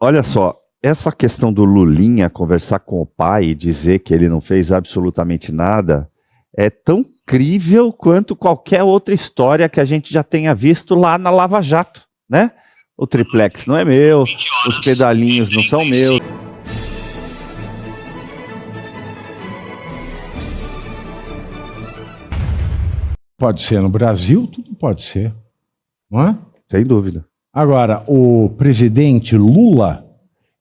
Olha só, essa questão do Lulinha conversar com o pai e dizer que ele não fez absolutamente nada é tão crível quanto qualquer outra história que a gente já tenha visto lá na Lava Jato, né? O triplex não é meu, os pedalinhos não são meus. Pode ser no Brasil, tudo pode ser, não é? Sem dúvida. Agora, o presidente Lula,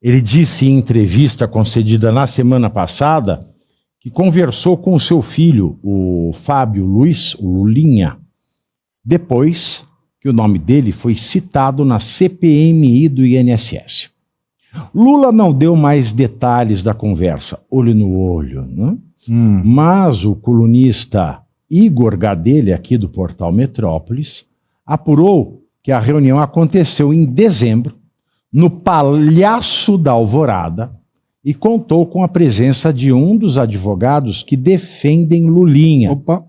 ele disse em entrevista concedida na semana passada que conversou com o seu filho, o Fábio Luiz, o Lulinha, depois que o nome dele foi citado na CPMI do INSS. Lula não deu mais detalhes da conversa, olho no olho, né? Mas o colunista Igor Gadelha, aqui do portal Metrópolis, apurou que a reunião aconteceu em dezembro, no Palhaço da Alvorada, e contou com a presença de um dos advogados que defendem Lulinha. Opa.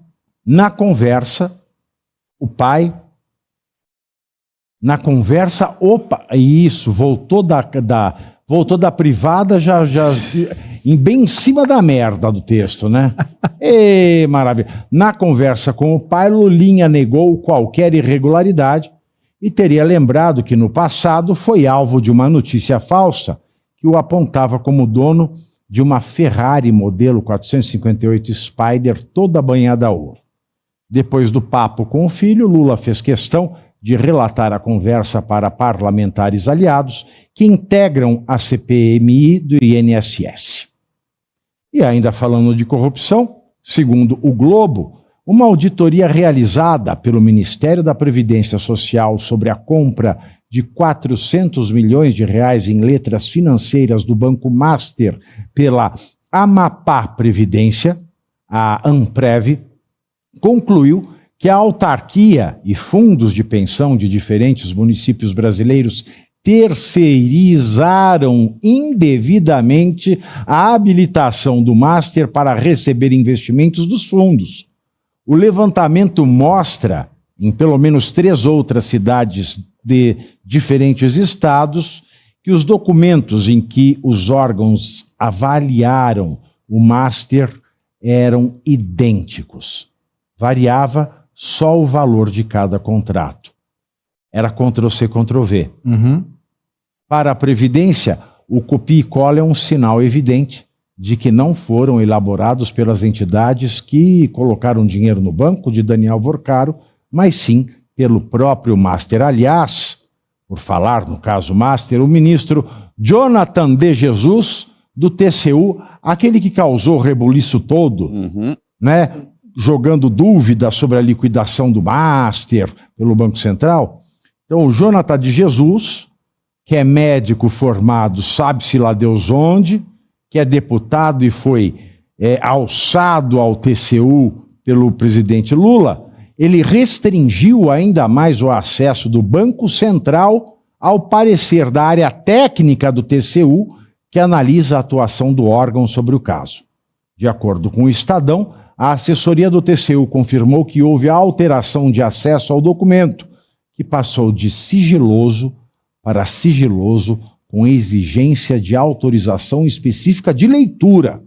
Na conversa, o pai... Na conversa, voltou da privada já bem em cima da merda do texto, né? Maravilha. Na conversa com o pai, Lulinha negou qualquer irregularidade e teria lembrado que no passado foi alvo de uma notícia falsa que o apontava como dono de uma Ferrari modelo 458 Spider toda banhada a ouro. Depois do papo com o filho, Lula fez questão de relatar a conversa para parlamentares aliados que integram a CPMI do INSS. E ainda falando de corrupção, segundo o Globo, uma auditoria realizada pelo Ministério da Previdência Social sobre a compra de 400 milhões de reais em letras financeiras do Banco Master pela Amapá Previdência, a Amprev, concluiu que a autarquia e fundos de pensão de diferentes municípios brasileiros terceirizaram indevidamente a habilitação do Master para receber investimentos dos fundos. O levantamento mostra, em pelo menos 3 outras cidades de diferentes estados, que os documentos em que os órgãos avaliaram o Master eram idênticos. Variava só o valor de cada contrato. Era Ctrl-C, Ctrl-V. Para a Previdência, o copia e cola é um sinal evidente de que não foram elaborados pelas entidades que colocaram dinheiro no banco de Daniel Vorcaro, mas sim pelo próprio Master. Aliás, por falar no caso Master, o ministro Jonathan de Jesus, do TCU, aquele que causou o rebuliço todo, né? Jogando dúvidas sobre a liquidação do Master pelo Banco Central. Então, o Jonathan de Jesus, que é médico formado, sabe-se lá Deus onde, que é deputado e foi alçado ao TCU pelo presidente Lula, ele restringiu ainda mais o acesso do Banco Central ao parecer da área técnica do TCU, que analisa a atuação do órgão sobre o caso. De acordo com o Estadão, a assessoria do TCU confirmou que houve alteração de acesso ao documento, que passou de sigiloso para sigiloso com exigência de autorização específica de leitura.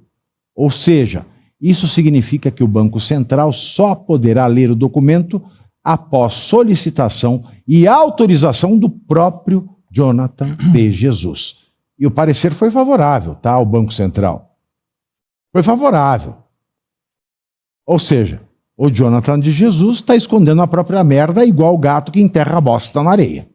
Ou seja, isso significa que o Banco Central só poderá ler o documento após solicitação e autorização do próprio Jonathan de Jesus. E o parecer foi favorável, tá, ao Banco Central. Foi favorável. Ou seja, o Jonathan de Jesus está escondendo a própria merda igual o gato que enterra a bosta na areia.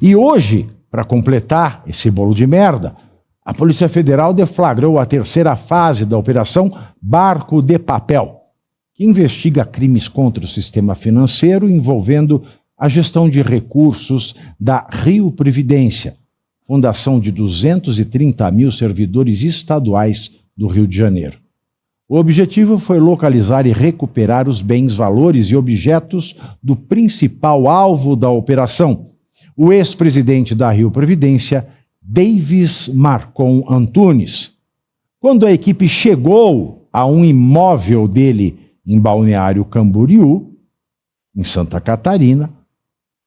E hoje, para completar esse bolo de merda, a Polícia Federal deflagrou a 3ª fase da Operação Barco de Papel, que investiga crimes contra o sistema financeiro envolvendo a gestão de recursos da Rio Previdência, fundação de 230 mil servidores estaduais do Rio de Janeiro. O objetivo foi localizar e recuperar os bens, valores e objetos do principal alvo da operação, o ex-presidente da Rio Previdência, Davis Marcon Antunes. Quando a equipe chegou a um imóvel dele em Balneário Camboriú, em Santa Catarina,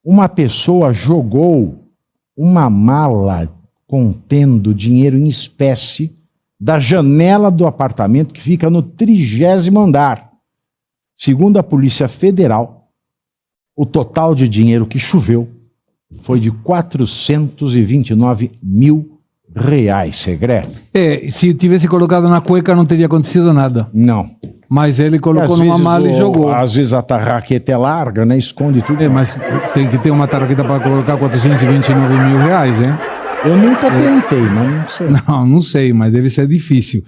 uma pessoa jogou uma mala contendo dinheiro em espécie da janela do apartamento que fica no 30º andar. Segundo a Polícia Federal, o total de dinheiro que choveu foi de R$429 mil, Segré. Se tivesse colocado na cueca não teria acontecido nada. Não. Mas ele colocou numa mala e jogou. Às vezes a tarraqueta é larga, né? Esconde tudo. Mas tem que ter uma tarraqueta para colocar R$429 mil, hein? Eu nunca tentei, mas não sei. Não sei, mas deve ser difícil.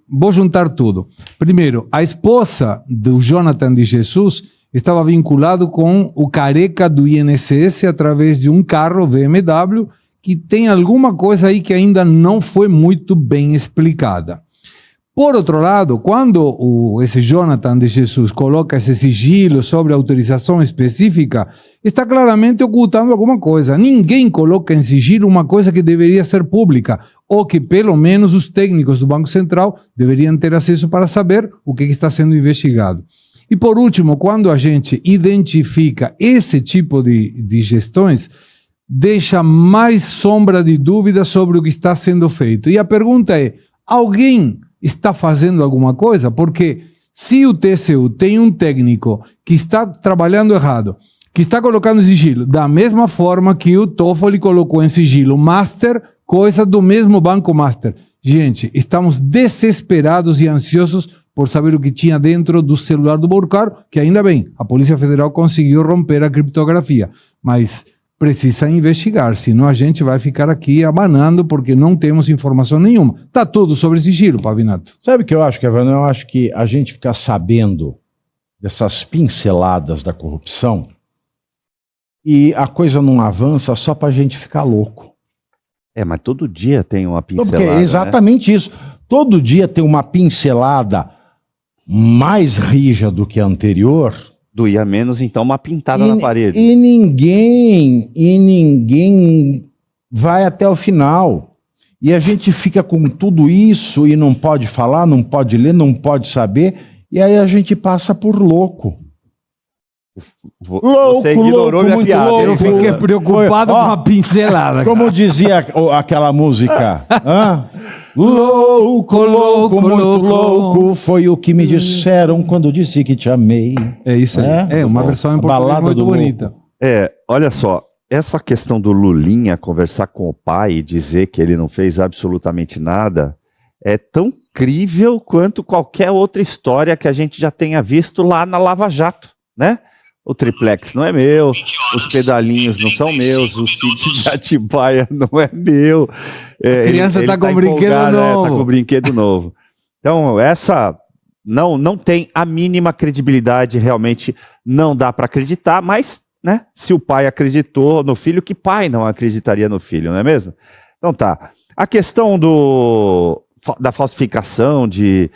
Vou juntar tudo. Primeiro, a esposa do Jonathan de Jesus estava vinculado com o careca do INSS através de um carro BMW que tem alguma coisa aí que ainda não foi muito bem explicada. Por outro lado, quando esse Jonathan de Jesus coloca esse sigilo sobre autorização específica, está claramente ocultando alguma coisa. Ninguém coloca em sigilo uma coisa que deveria ser pública, ou que pelo menos os técnicos do Banco Central deveriam ter acesso para saber o que está sendo investigado. E por último, quando a gente identifica esse tipo de gestões, deixa mais sombra de dúvida sobre o que está sendo feito. E a pergunta é, alguém está fazendo alguma coisa? Porque se o TCU tem um técnico que está trabalhando errado, que está colocando sigilo, da mesma forma que o Toffoli colocou em sigilo Master, coisa do mesmo Banco Master. Gente, estamos desesperados e ansiosos por saber o que tinha dentro do celular do Burcaro, que ainda bem, a Polícia Federal conseguiu romper a criptografia, mas precisa investigar, senão a gente vai ficar aqui abanando porque não temos informação nenhuma. Está tudo sobre sigilo, Pavinato. Sabe o que eu acho, Kevin? Eu acho que a gente ficar sabendo dessas pinceladas da corrupção e a coisa não avança só para a gente ficar louco. Mas todo dia tem uma pincelada. Porque é exatamente isso. Todo dia tem uma pincelada mais rija do que a anterior. Doía menos, então, uma pintada na parede. E ninguém vai até o final. E a gente fica com tudo isso e não pode falar, não pode ler, não pode saber. E aí a gente passa por louco. Você ignorou minha piada. Louco. Eu fiquei preocupado com a pincelada. Como dizia aquela música. Louco, louco, muito louco, foi o que me disseram quando disse que te amei. É isso aí. É uma versão em português muito bonita. Olha só, essa questão do Lulinha conversar com o pai e dizer que ele não fez absolutamente nada é tão crível quanto qualquer outra história que a gente já tenha visto lá na Lava Jato, né? O triplex não é meu, os pedalinhos não são meus, o sítio de Atibaia não é meu. A criança está com brinquedo novo. Está com brinquedo novo. Então, essa não tem a mínima credibilidade, realmente não dá para acreditar, mas, né, se o pai acreditou no filho, que pai não acreditaria no filho, não é mesmo? Então tá. A questão da falsificação de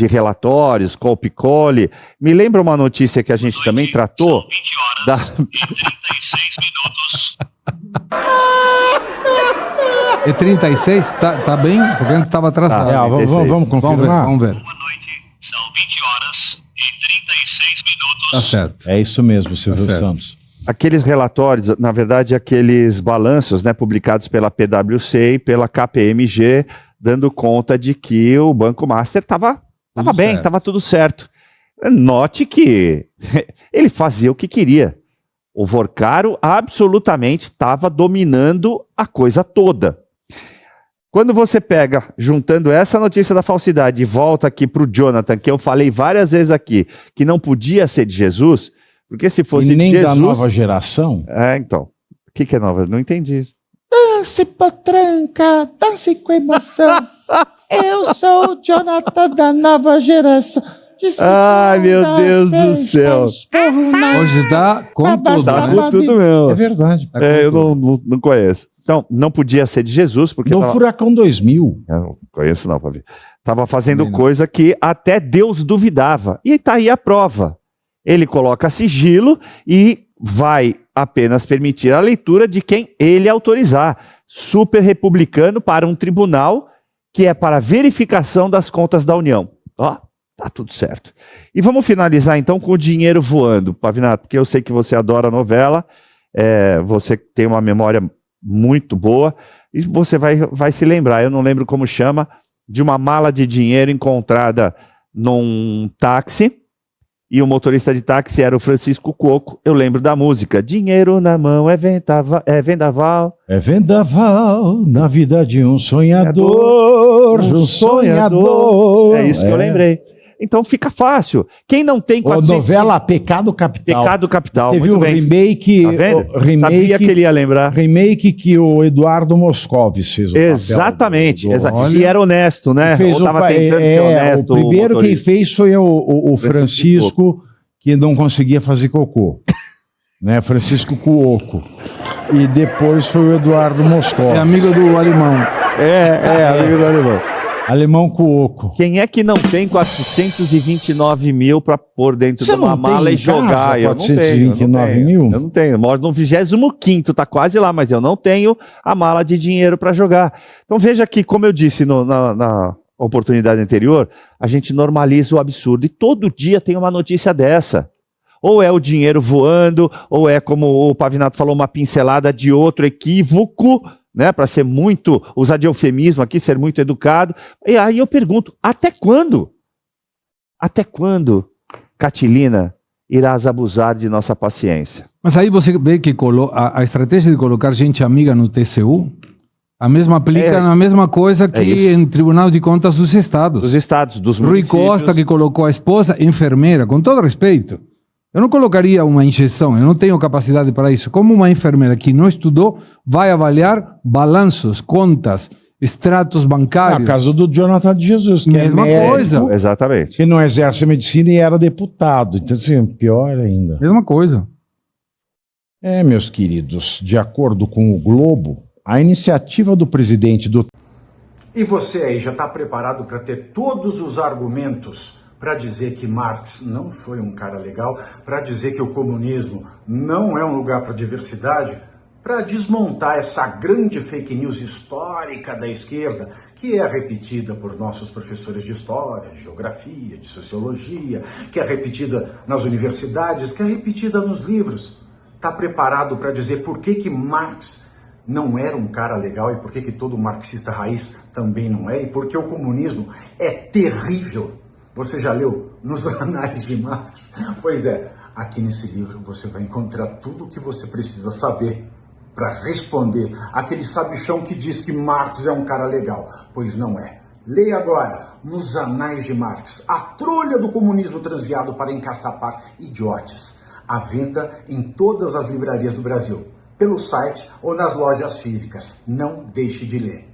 relatórios, Colpicoli. Me lembra uma notícia que a gente também tratou? 36? Tá bem? Porque antes estava atrasado. Vamos confirmar? Vamos ver. Boa noite, são 20 horas e 36 minutos. Tá certo. É isso mesmo, Silvio Santos. Aqueles relatórios, na verdade, aqueles balanços, né, publicados pela PwC e pela KPMG, dando conta de que o Banco Master estava bem, estava tudo certo. Note que ele fazia o que queria. O Vorcaro absolutamente estava dominando a coisa toda. Quando você pega, juntando essa notícia da falsidade e volta aqui para o Jonathan, que eu falei várias vezes aqui, que não podia ser de Jesus, porque se fosse e nem de Jesus... da nova geração? Então. O que é nova? Não entendi isso. Dance, potranca, dance com emoção. Eu sou o Jonathan da nova geração. Ai, meu Deus do céu. Hoje tá com tudo. Tá com tudo mesmo. É verdade. Eu não conheço. Então, não podia ser de Jesus, porque... No Furacão 2000. Eu não conheço não, Pavi. Tava fazendo coisa que até Deus duvidava. E tá aí a prova. Ele coloca sigilo e vai apenas permitir a leitura de quem ele autorizar. Super republicano para um tribunal que é para verificação das contas da União. Ó, tá tudo certo. E vamos finalizar então com o dinheiro voando, Pavinato, porque eu sei que você adora novela, você tem uma memória muito boa. E você vai se lembrar, eu não lembro como chama, de uma mala de dinheiro encontrada num táxi, e o motorista de táxi era o Francisco Cuoco. Eu lembro da música, dinheiro na mão é vendaval. É vendaval na vida de um sonhador, um sonhador. É isso que eu lembrei. Então fica fácil. Quem não tem 400... Novela Pecado Capital. Pecado Capital, Teve muito um bem. remake, Tá vendo? o remake, Sabia que ele ia lembrar. remake que o Eduardo Moscovis fez o Exatamente. papel do- E era honesto, né? Fez Ou tava o, tentando ser honesto. o primeiro quem motorista. fez foi o Francisco, que não conseguia fazer cocô. Né? Francisco Cuoco. E depois foi o Eduardo Moscovis. É amigo do alemão. Amigo do alemão. Alemão Cuoco. Quem é que não tem 429 mil para pôr dentro Você de uma não tem mala em e jogar? casa Eu não tenho. 429 mil? Eu não tenho. Eu moro no 25º, tá quase lá, mas eu não tenho a mala de dinheiro para jogar. Então veja que, como eu disse na oportunidade anterior, a gente normaliza o absurdo. E todo dia tem uma notícia dessa. Ou é o dinheiro voando, ou é, como o Pavinato falou, uma pincelada de outro equívoco, né, para ser muito, usar de eufemismo aqui, ser muito educado. E aí eu pergunto, até quando? Até quando, Catilina, irás abusar de nossa paciência? Mas aí você vê que a estratégia de colocar gente amiga no TCU, a mesma aplica na mesma coisa que isso. em Tribunal de Contas dos Estados. Dos estados, dos Rui municípios. Costa, que colocou a esposa enfermeira, com todo respeito. Eu não colocaria uma injeção, eu não tenho capacidade para isso. Como uma enfermeira que não estudou vai avaliar balanços, contas, extratos bancários? No caso do Jonathan de Jesus, que Mesma é médico, coisa. Exatamente. que não exerce a medicina e era deputado. Então, assim, pior ainda. Mesma coisa. Meus queridos, de acordo com o Globo, a iniciativa do presidente do... E você aí já está preparado para ter todos os argumentos para dizer que Marx não foi um cara legal, para dizer que o comunismo não é um lugar para diversidade, para desmontar essa grande fake news histórica da esquerda, que é repetida por nossos professores de história, de geografia, de sociologia, que é repetida nas universidades, que é repetida nos livros. Está preparado para dizer por que Marx não era um cara legal e por que todo marxista raiz também não é, e porque o comunismo é terrível. Você já leu Nos Anais de Marx? Pois é, aqui nesse livro você vai encontrar tudo o que você precisa saber para responder aquele sabichão que diz que Marx é um cara legal, pois não é. Leia agora Nos Anais de Marx, a trolha do comunismo transviado para encaçapar idiotas. À venda em todas as livrarias do Brasil, pelo site ou nas lojas físicas. Não deixe de ler.